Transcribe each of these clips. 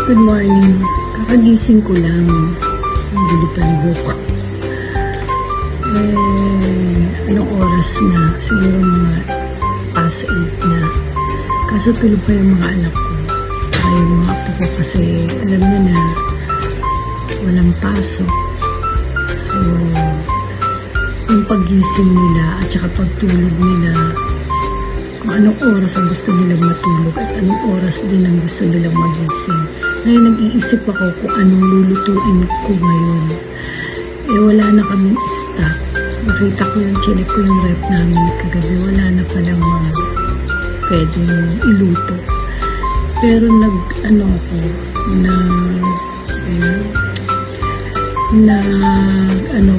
Good morning. Kakagising ko lang. Ang gulit-talbok. Anong oras na? Siguro mga past 8 na. Kaso tulog pa yung mga anak ko. Kaya yung mga apo ko kasi alam niya na walang pasok. So, yung paggising nila at saka pagtulog nila, kung anong oras ang gusto nilang matulog at anong oras din ang gusto nilang magising. Ngayon nag-iisip ako kung anong lulutuin ko ngayon. Wala na kaming stock. Nakita ko yung chinek ko yung rep namin kagabi. Wala na palang mga pwedeng iluto. Pero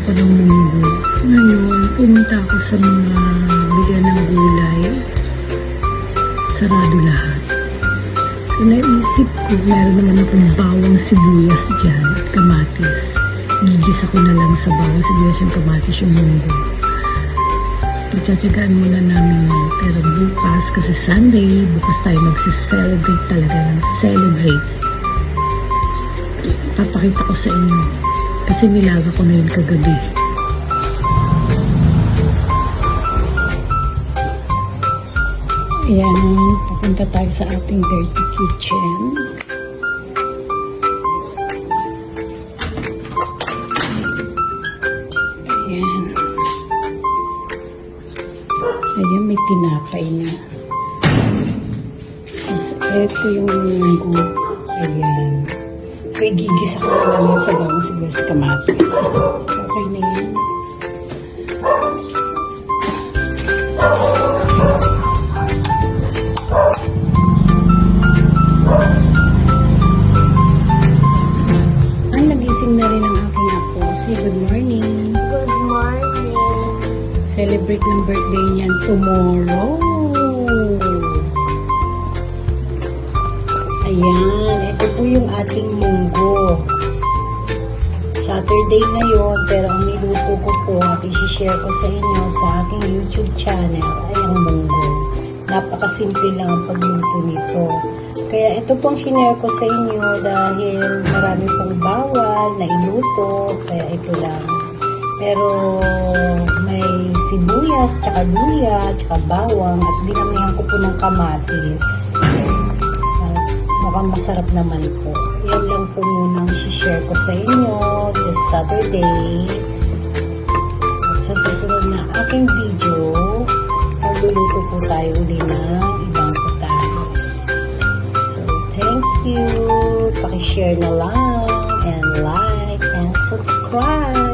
ko ng munggo. Ngayon, pumunta ako sa mga bigyan ng gulay. Sarado lahat. So, naisip ko, meron naman akong bawang sibuyas dyan at kamatis. Gigisa ko na lang sa bawang sibuyas yung kamatis yung munggo. Pagtsatsagaan muna namin yun. Pero bukas, kasi Sunday, bukas tayo magsiselebrate talaga ng celebrate. Papakita ko sa inyo. Kasi nilaga ko na yun kagabi. Ayan, papunta tayo sa ating dirty kitchen. Ayan. Ayan, may tinapay na. Ito yung munggo. Ayan. So, igigisa ko na lang sa bawang sibuyas kamatis. Okay na yan. Nagising na rin ang aking apo. Say good morning. Good morning. Celebrate ng birthday niyan tomorrow. Ayan. Ito po yung ating munggo. Saturday ngayon, pero ang niluto ko po at isi-share ko sa inyo sa aking YouTube channel ay ang munggo. Napakasimple lang ang pagluto nito. Kaya ito pong shinare ko sa inyo dahil marami pong bawal na iluto, kaya ito lang. Pero may sibuyas, tsaka luya, tsaka bawang, at dinamihan ko po ng kamatis. Mukhang masarap naman po. Yan lang po muna ang share ko sa inyo this Saturday. At sa susunod na aking video, magluluto po tayo uli ng ibang putahe. So, thank you. Paki-share na lang and like and subscribe.